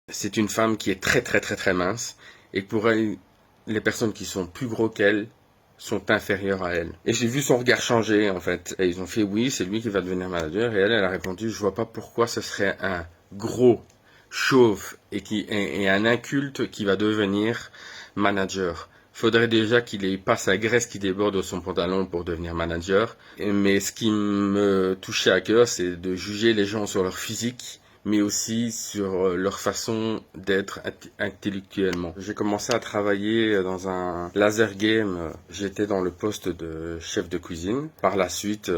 c'est une femme qui est très très très très mince et que pour elle, les personnes qui sont plus gros qu'elle sont inférieures à elle. Et j'ai vu son regard changer en fait. Et ils ont fait oui, c'est lui qui va devenir manager. Et elle a répondu, je vois pas pourquoi ce serait un gros chauve et un inculte qui va devenir manager. Faudrait déjà qu'il ait pas sa graisse qui déborde de son pantalon pour devenir manager. Mais ce qui me touchait à cœur, c'est de juger les gens sur leur physique, mais aussi sur leur façon d'être intellectuellement. J'ai commencé à travailler dans un laser game. J'étais dans le poste de chef de cuisine. Par la suite,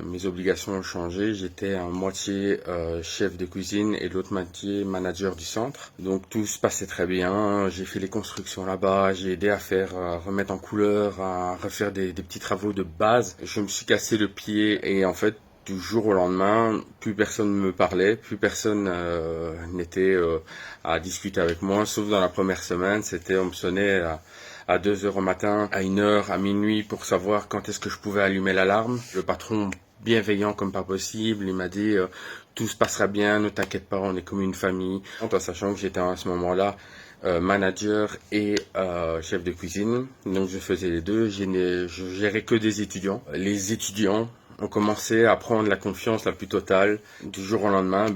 mes obligations ont changé. J'étais à moitié chef de cuisine et l'autre moitié manager du centre. Donc tout se passait très bien. J'ai fait les constructions là-bas. J'ai aidé à faire remettre en couleur, à refaire des petits travaux de base. Je me suis cassé le pied et en fait, du jour au lendemain, plus personne ne me parlait, plus personne n'était à discuter avec moi, sauf dans la première semaine, c'était on me sonnait à 2 heures au matin, à 1 heure, à minuit pour savoir quand est-ce que je pouvais allumer l'alarme. Le patron bienveillant comme pas possible, il m'a dit tout se passera bien, ne t'inquiète pas, on est comme une famille. En sachant que j'étais à ce moment-là manager et chef de cuisine, donc je faisais les deux, je gérais que des étudiants. Les étudiants ont commencé à prendre la confiance la plus totale. Du jour au lendemain,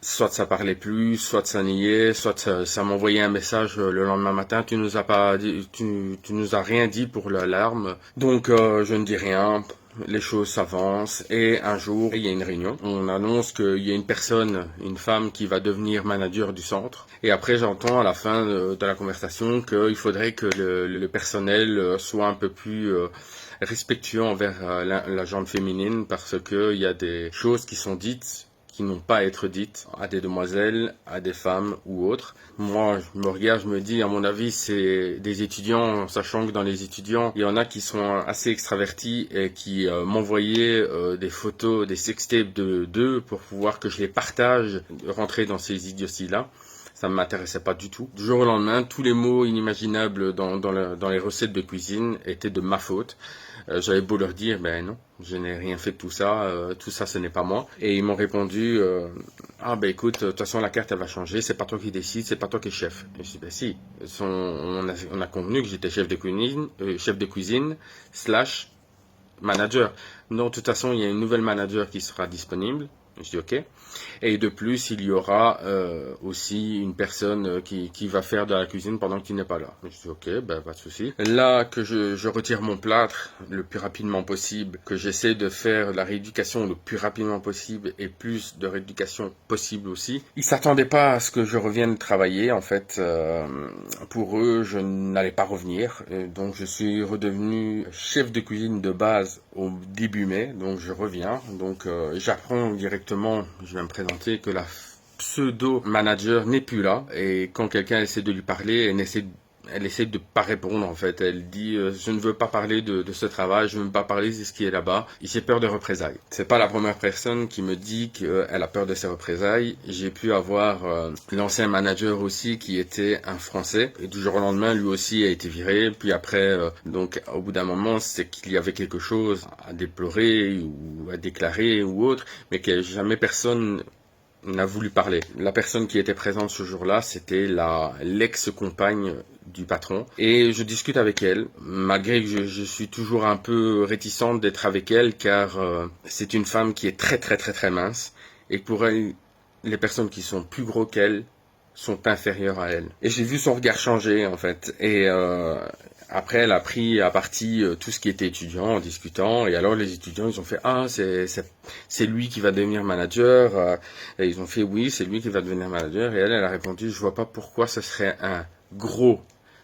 soit ça parlait plus, soit ça niait, soit ça m'envoyait un message le lendemain matin, tu nous as pas dit, tu nous as rien dit pour l'alarme. Donc je ne dis rien. Les choses s'avancent et un jour il y a une réunion. On annonce qu'il y a une personne, une femme qui va devenir manager du centre. Et après j'entends à la fin de la conversation qu'il faudrait que le personnel soit un peu plus respectueux envers la gente féminine parce que il y a des choses qui sont dites qui n'ont pas à être dites à des demoiselles, à des femmes ou autres. Moi, je me regarde, je me dis, à mon avis, c'est des étudiants, sachant que dans les étudiants, il y en a qui sont assez extravertis et qui m'envoyaient des photos, des sextapes d'eux pour pouvoir que je les partage, rentrer dans ces idioties-là. Ça ne m'intéressait pas du tout. Du jour au lendemain, tous les mots inimaginables dans les recettes de cuisine étaient de ma faute. J'avais beau leur dire, ben non, je n'ai rien fait de tout ça ce n'est pas moi. Et ils m'ont répondu, ah ben écoute, de toute façon la carte elle va changer, c'est pas toi qui décide, c'est pas toi qui es chef. Et je dis, ben si, on a convenu que j'étais chef de cuisine slash manager. Non, de toute façon il y a une nouvelle manager qui sera disponible. Je dis ok. Et de plus, il y aura aussi une personne qui va faire de la cuisine pendant que tu n'es pas là. Je dis ok, ben pas de souci. Là que je retire mon plâtre le plus rapidement possible, que j'essaie de faire la rééducation le plus rapidement possible et plus de rééducation possible aussi. Ils s'attendaient pas à ce que je revienne travailler. En fait, pour eux, je n'allais pas revenir. Donc je suis redevenu chef de cuisine de base au début mai. Donc je reviens. Donc j'apprends directement. Je vais me présenter que la pseudo-manager n'est plus là. Et quand quelqu'un essaie de lui parler, elle essaie de pas répondre en fait. Elle dit je ne veux pas parler de ce travail, je ne veux pas parler de ce qui est là-bas. J'ai peur de représailles. C'est pas la première personne qui me dit qu'elle a peur de ces représailles. J'ai pu avoir l'ancien manager aussi qui était un Français. Et du jour au lendemain, lui aussi a été viré. Puis après, donc au bout d'un moment, c'est qu'il y avait quelque chose à déplorer ou à déclarer ou autre, mais que jamais personne n'a voulu parler. La personne qui était présente ce jour-là, c'était l'ex-compagne du patron. Et je discute avec elle, malgré que je suis toujours un peu réticente d'être avec elle, car c'est une femme qui est très très très très mince. Et pour elle, les personnes qui sont plus gros qu'elle sont inférieures à elle. Et j'ai vu son regard changer en fait. Et après, elle a pris à partie tout ce qui était étudiant en discutant. Et alors, les étudiants, ils ont fait ah, c'est lui qui va devenir manager. Et ils ont fait oui, c'est lui qui va devenir manager. Et elle a répondu, je vois pas pourquoi ce serait un gros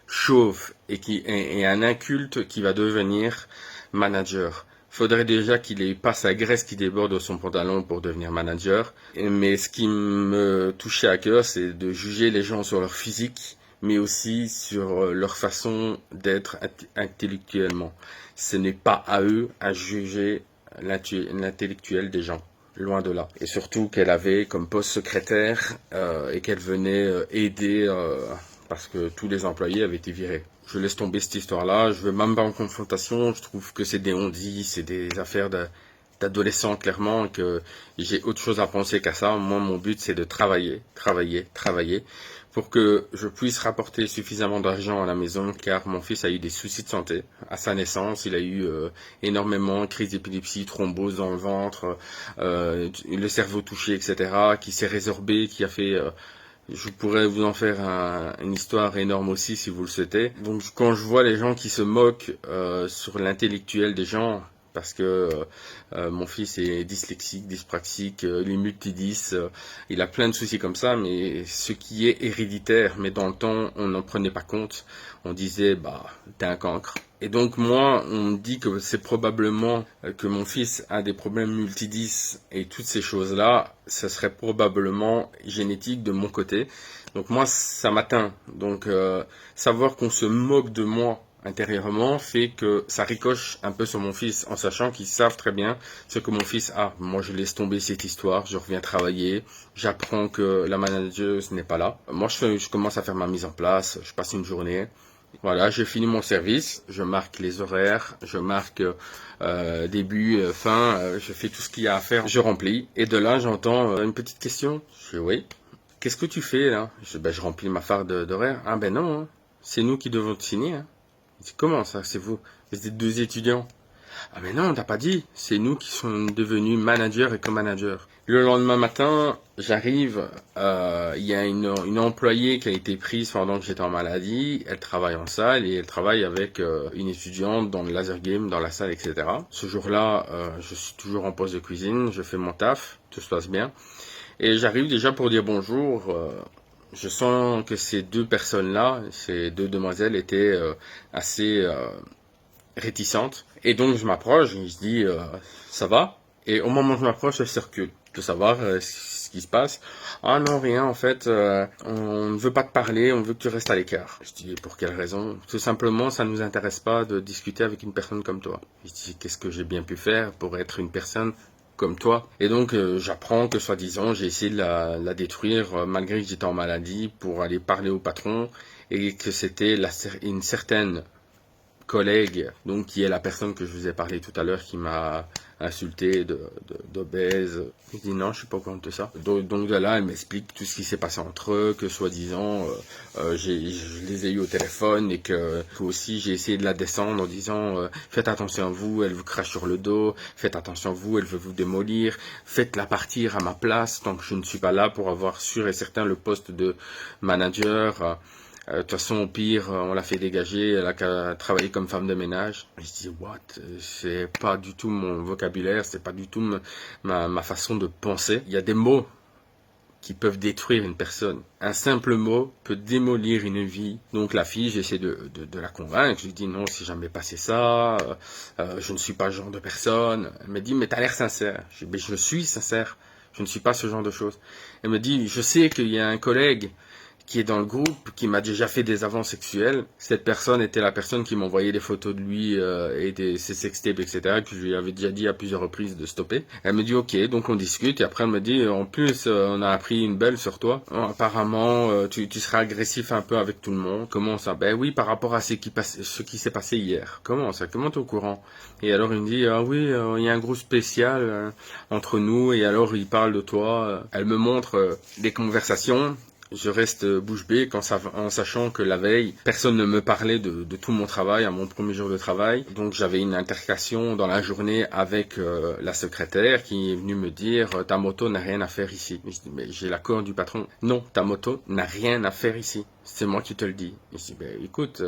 chauve et un inculte qui va devenir manager. Faudrait déjà qu'il ait pas sa graisse qui déborde de son pantalon pour devenir manager. Mais ce qui me touchait à cœur, c'est de juger les gens sur leur physique, mais aussi sur leur façon d'être intellectuellement. Ce n'est pas à eux à juger l'intellectuel des gens. Loin de là. Et surtout qu'elle avait comme poste secrétaire et qu'elle venait aider parce que tous les employés avaient été virés. Je laisse tomber cette histoire-là, je veux même pas en confrontation, je trouve que c'est des on-dit, c'est des affaires d'adolescent clairement, que j'ai autre chose à penser qu'à ça. Moi, mon but, c'est de travailler, pour que je puisse rapporter suffisamment d'argent à la maison, car mon fils a eu des soucis de santé. À sa naissance, il a eu énormément de crises d'épilepsie, thrombose dans le ventre, le cerveau touché, etc., qui s'est résorbé, qui a fait... je pourrais vous en faire une histoire énorme aussi si vous le souhaitez. Donc quand je vois les gens qui se moquent sur l'intellectuel des gens, parce que mon fils est dyslexique, dyspraxique, il est multidys, il a plein de soucis comme ça, mais ce qui est héréditaire, mais dans le temps on n'en prenait pas compte, on disait bah t'es un cancre. Et donc moi on me dit que c'est probablement que mon fils a des problèmes multidys et toutes ces choses-là, ça serait probablement génétique de mon côté. Donc moi ça m'atteint. Donc savoir qu'on se moque de moi intérieurement fait que ça ricoche un peu sur mon fils, en sachant qu'ils savent très bien ce que mon fils a. Moi je laisse tomber cette histoire, je reviens travailler, j'apprends que la manageuse n'est pas là. Moi je commence à faire ma mise en place, je passe une journée. Voilà, j'ai fini mon service, je marque les horaires, je marque début, fin, je fais tout ce qu'il y a à faire, je remplis. Et de là j'entends une petite question. Je dis oui. Qu'est-ce que tu fais là? Je remplis ma farde d'horaire. Ah ben non, hein. C'est nous qui devons te signer. Hein. Je dis, comment ça, c'est vous? Vous êtes 2 étudiants. Ah mais non, on t'a pas dit. C'est nous qui sommes devenus managers et co-managers. Le lendemain matin, j'arrive, il y a une employée qui a été prise pendant que j'étais en maladie. Elle travaille en salle et elle travaille avec une étudiante dans le laser game, dans la salle, etc. Ce jour-là, je suis toujours en poste de cuisine, je fais mon taf, tout se passe bien. Et j'arrive déjà pour dire bonjour. Je sens que ces 2 personnes-là, ces 2 demoiselles étaient assez réticentes. Et donc je m'approche, et je dis ça va? Et au moment où je m'approche, elle se recule. Je veux savoir ce qui se passe. Ah non, rien, en fait, on ne veut pas te parler, on veut que tu restes à l'écart. Je dis pour quelle raison? Tout simplement, ça ne nous intéresse pas de discuter avec une personne comme toi. Je dis qu'est-ce que j'ai bien pu faire pour être une personne comme toi. Et donc j'apprends que soi-disant j'ai essayé de la détruire malgré que j'étais en maladie pour aller parler au patron et que c'était une certaine collègue, donc qui est la personne que je vous ai parlé tout à l'heure qui m'a insulté d'obèse. Je dis non, je suis pas au courant de ça. Donc de là, elle m'explique tout ce qui s'est passé entre eux, que soi-disant je les ai eu au téléphone et que aussi j'ai essayé de la descendre en disant faites attention à vous, elle vous crache sur le dos, faites attention à vous, elle veut vous démolir, faites-la partir à ma place tant que je ne suis pas là pour avoir sûr et certain le poste de manager. De toute façon, au pire, on l'a fait dégager, elle a qu'à travailler comme femme de ménage. Je dis, what? C'est pas du tout mon vocabulaire, c'est pas du tout ma façon de penser. Il y a des mots qui peuvent détruire une personne. Un simple mot peut démolir une vie. Donc la fille, j'essaie de la convaincre. Je lui dis, non, c'est jamais passé ça, je ne suis pas ce genre de personne. Elle me dit, mais t'as l'air sincère. Je dis, mais je suis sincère, je ne suis pas ce genre de chose. Elle me dit, je sais qu'il y a un collègue qui est dans le groupe, qui m'a déjà fait des avances sexuelles. Cette personne était la personne qui m'envoyait des photos de lui et ses sextapes, etc., que je lui avais déjà dit à plusieurs reprises de stopper. Elle me dit ok, donc on discute, et après elle me dit, en plus, on a appris une belle sur toi. Apparemment, tu seras agressif un peu avec tout le monde. Comment ça? Ben oui, par rapport à ce qui s'est passé hier. Comment ça? Comment t'es au courant? Et alors il me dit, ah oui, il y a un groupe spécial entre nous, et alors il parle de toi. Elle me montre des conversations. Je reste bouche bée en sachant que la veille, personne ne me parlait de tout mon travail, à mon premier jour de travail. Donc j'avais une altercation dans la journée avec la secrétaire qui est venue me dire « ta moto n'a rien à faire ici ». Je dis « mais j'ai l'accord du patron ». « Non, ta moto n'a rien à faire ici. C'est moi qui te le dis ». Je dis « écoute,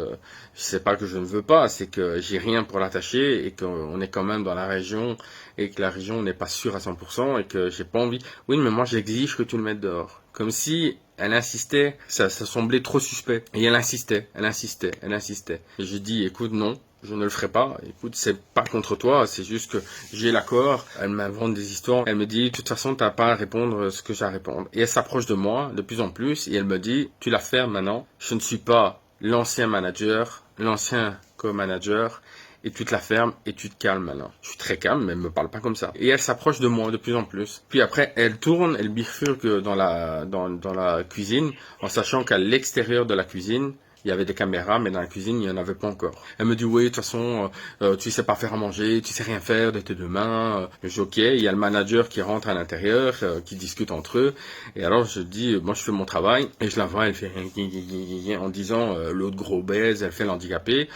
c'est pas que je ne veux pas, c'est que j'ai rien pour l'attacher et qu'on est quand même dans la région et que la région n'est pas sûre à 100% et que j'ai pas envie. Oui, mais moi j'exige que tu le mettes dehors. » Comme si elle insistait, ça semblait trop suspect. Et elle insistait. Et je dis, écoute, non, je ne le ferai pas. Écoute, c'est pas contre toi, c'est juste que j'ai l'accord. Elle m'invente des histoires. Elle me dit, de toute façon, t'as pas à répondre ce que j'ai à répondre. Et elle s'approche de moi de plus en plus et elle me dit, tu la fermes maintenant. Je ne suis pas l'ancien manager, l'ancien co-manager. Et tu te la fermes et tu te calmes maintenant. Je suis très calme, mais elle me parle pas comme ça. Et elle s'approche de moi de plus en plus. Puis après, elle tourne, elle bifurque dans la cuisine, en sachant qu'à l'extérieur de la cuisine, il il y avait des caméras, mais dans la cuisine, il n'y en avait pas encore. Elle me dit, oui, de toute façon, tu sais pas faire à manger, tu sais rien faire de tes deux mains. Je dis, ok, il y a le manager qui rentre à l'intérieur, qui discute entre eux. Et alors, je dis, moi, je fais mon travail, et je la vois, elle fait en disant, l'autre gros baise, elle fait l'handicapé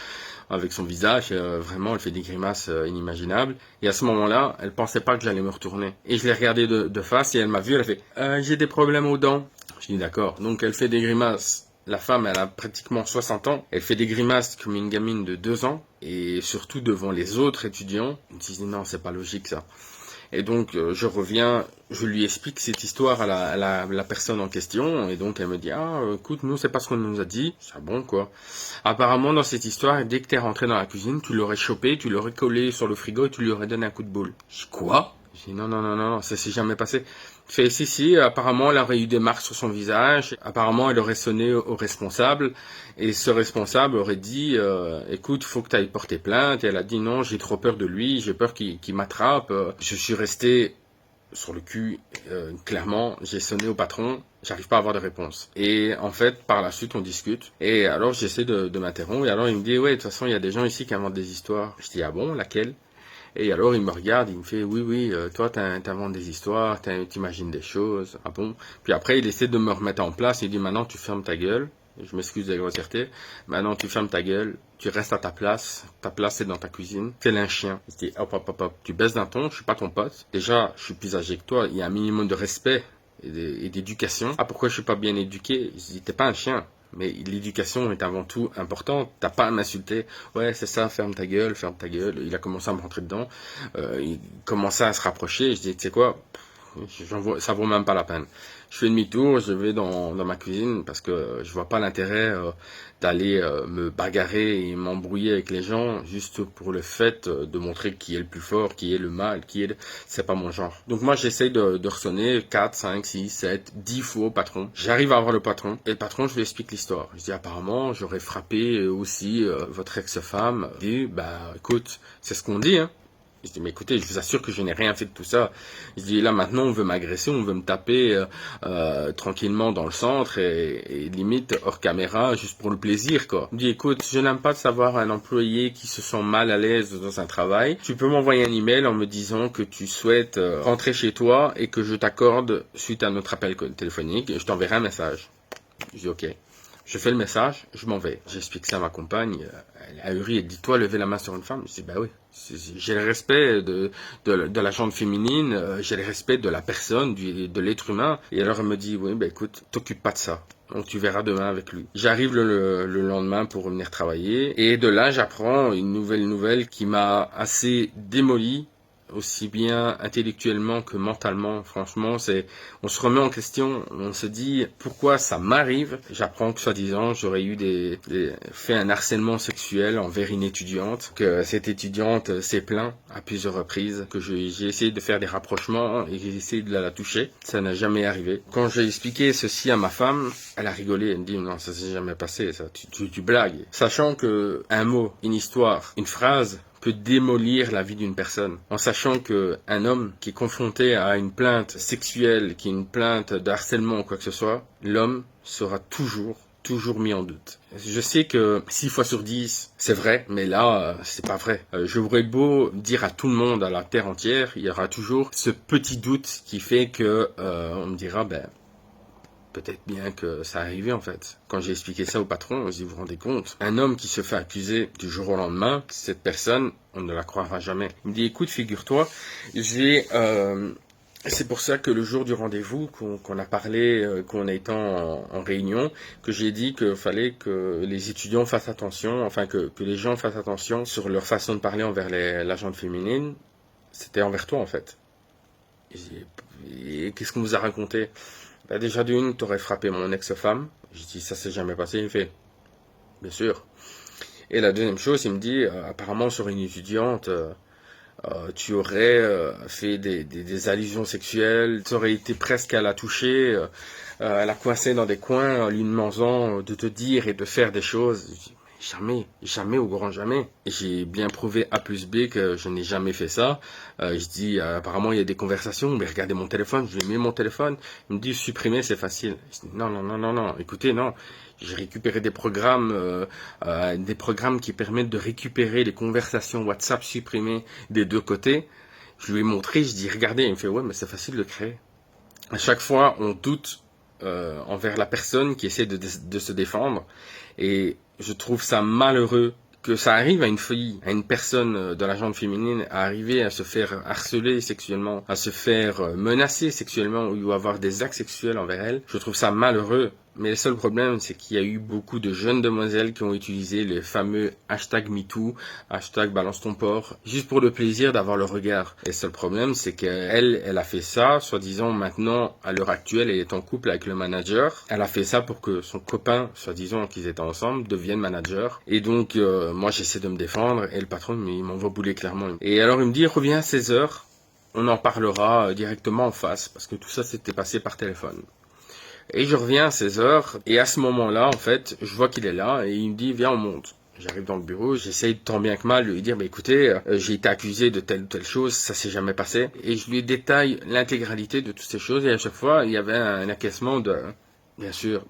avec son visage, vraiment, elle fait des grimaces inimaginables. Et à ce moment-là, elle pensait pas que j'allais me retourner. Et je l'ai regardée de face et elle m'a vu, elle a fait j'ai des problèmes aux dents. Je dis d'accord. Donc elle fait des grimaces. La femme, elle a pratiquement 60 ans. Elle fait des grimaces comme une gamine de 2 ans. Et surtout devant les autres étudiants. Ils me disent non, c'est pas logique ça. Et donc, je reviens, je lui explique cette histoire à la personne en question. Et donc, elle me dit, écoute, nous, c'est pas ce qu'on nous a dit. C'est bon, quoi. Apparemment, dans cette histoire, dès que t'es rentré dans la cuisine, tu l'aurais chopé, tu l'aurais collé sur le frigo et tu lui aurais donné un coup de boule. Je dis, quoi? Je dis, non, ça s'est jamais passé. Fait, si, apparemment, elle aurait eu des marques sur son visage. Apparemment, elle aurait sonné au responsable. Et ce responsable aurait dit, écoute, il faut que tu ailles porter plainte. Et elle a dit, non, j'ai trop peur de lui, j'ai peur qu'il m'attrape. Je suis resté sur le cul, clairement, j'ai sonné au patron, j'arrive pas à avoir de réponse. Et en fait, par la suite, on discute. Et alors, j'essaie de m'interrompre. Et alors, il me dit, ouais, de toute façon, il y a des gens ici qui inventent des histoires. Je dis, ah bon, laquelle? Et alors il me regarde, il me fait oui, toi t'inventes des histoires, t'imagines des choses, ah bon. Puis après il essaie de me remettre en place, il dit maintenant tu fermes ta gueule, je m'excuse de la grossièreté, maintenant tu fermes ta gueule, tu restes à ta place c'est dans ta cuisine, t'es un chien. Je dis hop, tu baisses d'un ton, je suis pas ton pote, déjà je suis plus âgé que toi, il y a un minimum de respect et d'éducation. Ah pourquoi je suis pas bien éduqué? Je dis t'es pas un chien. Mais l'éducation est avant tout importante. T'as pas à m'insulter. Ouais, c'est ça, ferme ta gueule, ferme ta gueule. Il a commencé à me rentrer dedans. Il commençait à se rapprocher. Je dis, tu sais quoi, ça vaut même pas la peine. Je fais demi-tour, je vais dans ma cuisine parce que je vois pas l'intérêt d'aller me bagarrer et m'embrouiller avec les gens juste pour le fait de montrer qui est le plus fort, qui est le mal, c'est pas mon genre. Donc moi j'essaie de ressonner 4, 5, 6, 7, 10 fois au patron. J'arrive à avoir le patron et le patron je lui explique l'histoire. Je dis apparemment j'aurais frappé aussi votre ex-femme. Il dit bah écoute, c'est ce qu'on dit hein. Je dis, mais écoutez, je vous assure que je n'ai rien fait de tout ça. Je dis, là, maintenant, on veut m'agresser, on veut me taper tranquillement dans le centre et limite hors caméra, juste pour le plaisir, quoi. Je dis, écoute, je n'aime pas de savoir un employé qui se sent mal à l'aise dans un travail. Tu peux m'envoyer un email en me disant que tu souhaites rentrer chez toi et que je t'accorde, suite à notre appel téléphonique, je t'enverrai un message. Je dis, ok. Je fais le message, je m'en vais. J'explique ça à ma compagne. Elle a hurlé, elle dit, toi, lever la main sur une femme. Je dis, bah oui. J'ai le respect de la gente féminine, j'ai le respect de la personne, de l'être humain. Et alors elle me dit, oui, bah écoute, t'occupe pas de ça. Donc tu verras demain avec lui. J'arrive le lendemain pour revenir travailler. Et de là, j'apprends une nouvelle qui m'a assez démoli. Aussi bien intellectuellement que mentalement, franchement, on se remet en question, on se dit pourquoi ça m'arrive. J'apprends que soi-disant j'aurais eu fait un harcèlement sexuel envers une étudiante, que cette étudiante s'est plainte à plusieurs reprises, que j'ai essayé de faire des rapprochements et j'ai essayé de la toucher. Ça n'a jamais arrivé. Quand j'ai expliqué ceci à ma femme, elle a rigolé, elle me dit non, ça s'est jamais passé, ça, tu blagues. Sachant que un mot, une histoire, une phrase peut démolir la vie d'une personne, en sachant que un homme qui est confronté à une plainte sexuelle, qui est une plainte de harcèlement ou quoi que ce soit, l'homme sera toujours mis en doute. Je sais que 6 fois sur 10, c'est vrai, mais là, c'est pas vrai. Je voudrais beau dire à tout le monde, à la terre entière, il y aura toujours ce petit doute qui fait que on me dira, peut-être bien que ça arrivait en fait. Quand j'ai expliqué ça au patron, je dis, vous vous rendez compte, un homme qui se fait accuser du jour au lendemain, cette personne, on ne la croira jamais. Il me dit, écoute, figure-toi, c'est pour ça que le jour du rendez-vous, qu'on a parlé, qu'on a été en réunion, que j'ai dit qu'il fallait que les étudiants fassent attention, enfin que les gens fassent attention sur leur façon de parler envers la gente féminine, c'était envers toi en fait. Et qu'est-ce qu'on vous a raconté? Déjà d'une, t'aurais frappé mon ex-femme. Je dis, ça s'est jamais passé. Il fait, bien sûr. Et la deuxième chose, il me dit, apparemment sur une étudiante, tu aurais fait des allusions sexuelles, tu aurais été presque à la toucher, à la coincer dans des coins en lui demandant de te dire et de faire des choses. Je dis, Jamais au grand jamais. J'ai bien prouvé A plus B que je n'ai jamais fait ça. Je dis, apparemment il y a des conversations, mais regardez mon téléphone, je lui ai mis mon téléphone. Il me dit, supprimer c'est facile. Je dis, non, écoutez, non. J'ai récupéré des programmes qui permettent de récupérer les conversations WhatsApp supprimées des deux côtés. Je lui ai montré, je dis, regardez, il me fait, ouais, mais c'est facile de créer. À chaque fois, on doute envers la personne qui essaie de se défendre. Et je trouve ça malheureux que ça arrive à une fille, à une personne de la gente féminine, à arriver à se faire harceler sexuellement, à se faire menacer sexuellement ou avoir des actes sexuels envers elle. Je trouve ça malheureux. Mais le seul problème, c'est qu'il y a eu beaucoup de jeunes demoiselles qui ont utilisé le fameux hashtag MeToo, hashtag balance ton porc, juste pour le plaisir d'avoir le regard. Et le seul problème, c'est qu'elle a fait ça, soi-disant maintenant, à l'heure actuelle, elle est en couple avec le manager. Elle a fait ça pour que son copain, soi-disant qu'ils étaient ensemble, devienne manager. Et donc, moi j'essaie de me défendre, et le patron, il m'envoie bouler clairement. Et alors il me dit, reviens à 16h, on en parlera directement en face, parce que tout ça s'était passé par téléphone. Et je reviens à 16h, et à ce moment-là, en fait, je vois qu'il est là, et il me dit, viens, on monte. J'arrive dans le bureau, j'essaye tant bien que mal de lui dire, bah écoutez, j'ai été accusé de telle ou telle chose, ça s'est jamais passé. Et je lui détaille l'intégralité de toutes ces choses, et à chaque fois, il y avait un acquiescement de... Bien sûr.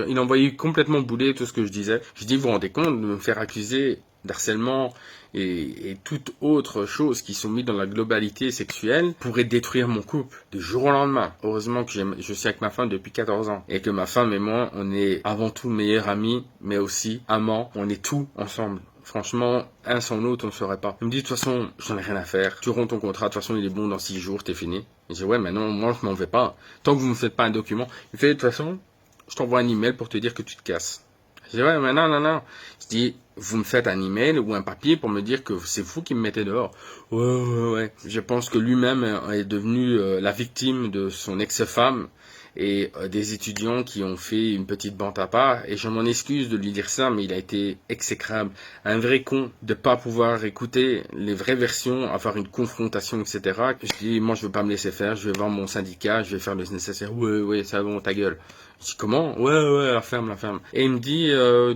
Il envoyait complètement bouler tout ce que je disais. Je dis, vous vous rendez compte de me faire accuser d'harcèlement et toute autre chose qui sont mis dans la globalité sexuelle pourrait détruire mon couple du jour au lendemain. Heureusement que je suis avec ma femme depuis 14 ans et que ma femme et moi, on est avant tout meilleurs amis, mais aussi amants. On est tout ensemble. Franchement, un sans l'autre, on ne saurait pas. Il me dit, de toute façon, j'en ai rien à faire. Tu romps ton contrat, de toute façon, il est bon dans 6 jours, t'es fini. Et je dis, ouais, mais non, moi, je m'en vais pas. Tant que vous ne me faites pas un document. Il fait, de toute façon, je t'envoie un email pour te dire que tu te casses. Je dis, ouais, mais non. Je dis, vous me faites un email ou un papier pour me dire que c'est vous qui me mettez dehors. Ouais. Je pense que lui-même est devenu la victime de son ex-femme et des étudiants qui ont fait une petite bande à part. Et je m'en excuse de lui dire ça, mais il a été exécrable. Un vrai con de pas pouvoir écouter les vraies versions, avoir une confrontation, etc. Je dis, moi, je veux pas me laisser faire. Je vais voir mon syndicat, je vais faire le nécessaire. Ouais, ça va, ta gueule. Je dis, comment? Ouais, la ferme. Et il me dit,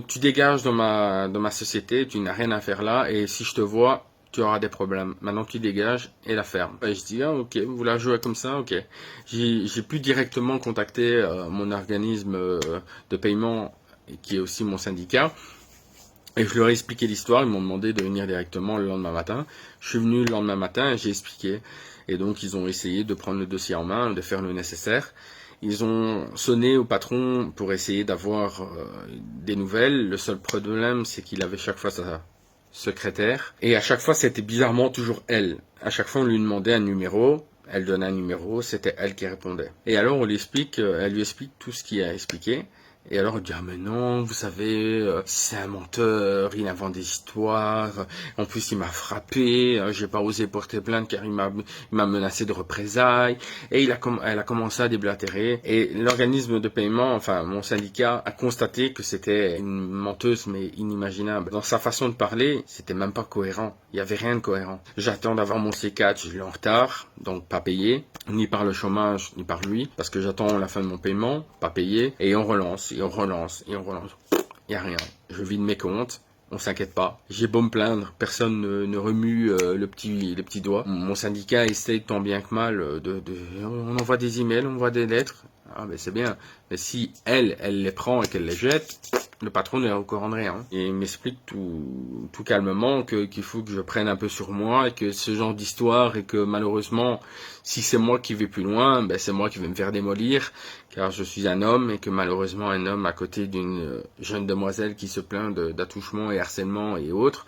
tu dégages dans ma société, tu n'as rien à faire là, et si je te vois, tu auras des problèmes. Maintenant, tu dégages et la ferme. Et je dis, ok, vous la jouez comme ça, ok. J'ai pu directement contacter mon organisme de paiement, qui est aussi mon syndicat, et je leur ai expliqué l'histoire. Ils m'ont demandé de venir directement le lendemain matin. Je suis venu le lendemain matin et j'ai expliqué. Et donc, ils ont essayé de prendre le dossier en main, de faire le nécessaire. Ils ont sonné au patron pour essayer d'avoir des nouvelles. Le seul problème, c'est qu'il avait chaque fois sa secrétaire. Et à chaque fois, c'était bizarrement toujours elle. À chaque fois, on lui demandait un numéro. Elle donnait un numéro, c'était elle qui répondait. Et alors, elle lui explique tout ce qu'il a expliqué. Et alors, elle dit, ah mais non, vous savez, c'est un menteur, il invente des histoires, en plus il m'a frappé, j'ai pas osé porter plainte car il m'a menacé de représailles, et elle a commencé à déblatérer, et l'organisme de paiement, enfin mon syndicat, a constaté que c'était une menteuse mais inimaginable. Dans sa façon de parler, c'était même pas cohérent, il y avait rien de cohérent. J'attends d'avoir mon C4, je l'ai en retard, donc pas payé, ni par le chômage, ni par lui, parce que j'attends la fin de mon paiement, pas payé, et on relance. Il n'y a rien. Je vide mes comptes. On s'inquiète pas. J'ai beau me plaindre, personne ne remue les petits doigts. Mon syndicat essaye tant bien que mal on envoie des emails, on envoie des lettres. Ah ben c'est bien. Mais si elle les prend et qu'elle les jette, le patron n'est au courant de rien. Et il m'explique tout calmement qu'il faut que je prenne un peu sur moi et que ce genre d'histoire et que malheureusement, si c'est moi qui vais plus loin, ben c'est moi qui vais me faire démolir car je suis un homme et que malheureusement un homme à côté d'une jeune demoiselle qui se plaint d'attouchement et harcèlement et autres,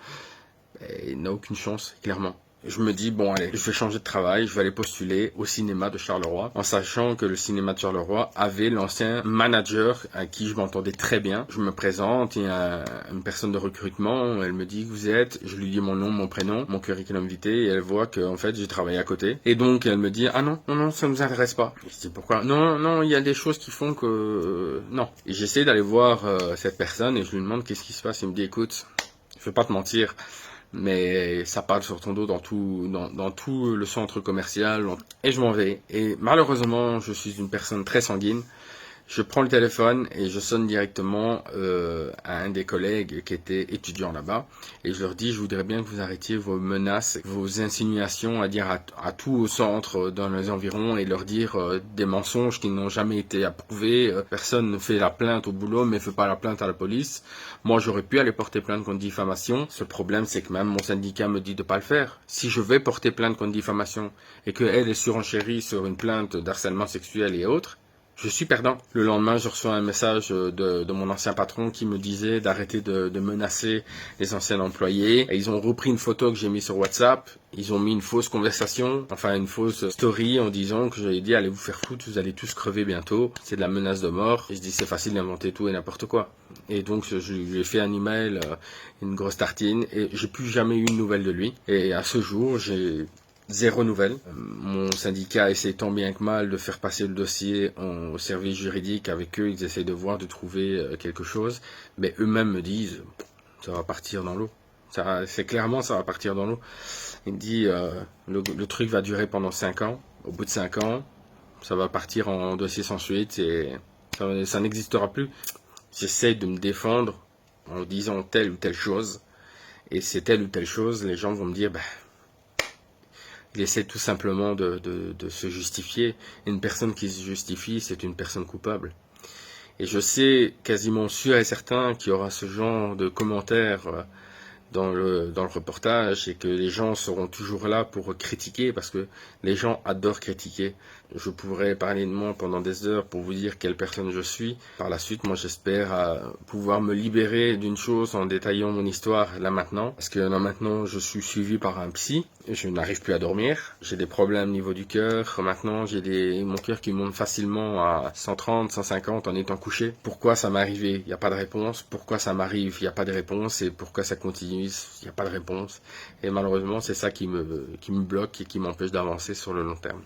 ben, n'a aucune chance, clairement. Je me dis, bon allez, je vais changer de travail, je vais aller postuler au cinéma de Charleroi, en sachant que le cinéma de Charleroi avait l'ancien manager à qui je m'entendais très bien. Je me présente, il y a une personne de recrutement, elle me dit que vous êtes, je lui dis mon nom, mon prénom, mon curriculum vitae, et elle voit que en fait j'ai travaillé à côté. Et donc elle me dit, ah non, ça nous intéresse pas. Je dis pourquoi? Non, il y a des choses qui font que... non. Et j'essaie d'aller voir cette personne et je lui demande qu'est-ce qui se passe. Il me dit, écoute, je vais pas te mentir, mais ça parle sur ton dos dans tout le centre commercial, et je m'en vais. Et malheureusement, je suis une personne très sanguine, Je prends le téléphone et je sonne directement à un des collègues qui était étudiant là-bas et je leur dis, je voudrais bien que vous arrêtiez vos menaces, vos insinuations à dire à tout au centre dans les environs et leur dire des mensonges qui n'ont jamais été approuvés. Personne ne fait la plainte au boulot mais ne fait pas la plainte à la police. Moi, j'aurais pu aller porter plainte contre diffamation. Ce problème, c'est que même mon syndicat me dit de pas le faire. Si je vais porter plainte contre diffamation et qu'elle est surenchérie sur une plainte d'harcèlement sexuel et autres, je suis perdant. Le lendemain, je reçois un message de mon ancien patron qui me disait d'arrêter de menacer les anciens employés. Et ils ont repris une photo que j'ai mise sur WhatsApp. Ils ont mis une fausse conversation, enfin une fausse story en disant que j'avais dit allez vous faire foutre, vous allez tous crever bientôt. C'est de la menace de mort. Et je dis c'est facile d'inventer tout et n'importe quoi. Et donc je lui ai fait un email, une grosse tartine et j'ai plus jamais eu une nouvelle de lui. Et à ce jour, j'ai zéro nouvelle. Mon syndicat essaie tant bien que mal de faire passer le dossier au service juridique avec eux. Ils essaient de voir, de trouver quelque chose. Mais eux-mêmes me disent, ça va partir dans l'eau. C'est clairement, ça va partir dans l'eau. Il me dit, le truc va durer pendant 5 ans. Au bout de 5 ans, ça va partir en dossier sans suite et ça n'existera plus. J'essaie de me défendre en disant telle ou telle chose. Et c'est telle ou telle chose, les gens vont me dire, il essaie tout simplement de se justifier. Une personne qui se justifie, c'est une personne coupable. Et je sais quasiment sûr et certain qu'il y aura ce genre de commentaires dans le reportage et que les gens seront toujours là pour critiquer parce que les gens adorent critiquer. Je pourrais parler de moi pendant des heures pour vous dire quelle personne je suis. Par la suite, moi j'espère pouvoir me libérer d'une chose en détaillant mon histoire là maintenant. Parce que là maintenant, je suis suivi par un psy. Je n'arrive plus à dormir. J'ai des problèmes au niveau du cœur. Maintenant, j'ai mon cœur qui monte facilement à 130, 150 en étant couché. Pourquoi ça m'est arrivé? Il n'y a pas de réponse. Pourquoi ça m'arrive? Il n'y a pas de réponse. Et pourquoi ça continue? Il n'y a pas de réponse. Et malheureusement, c'est ça qui me bloque et qui m'empêche d'avancer sur le long terme.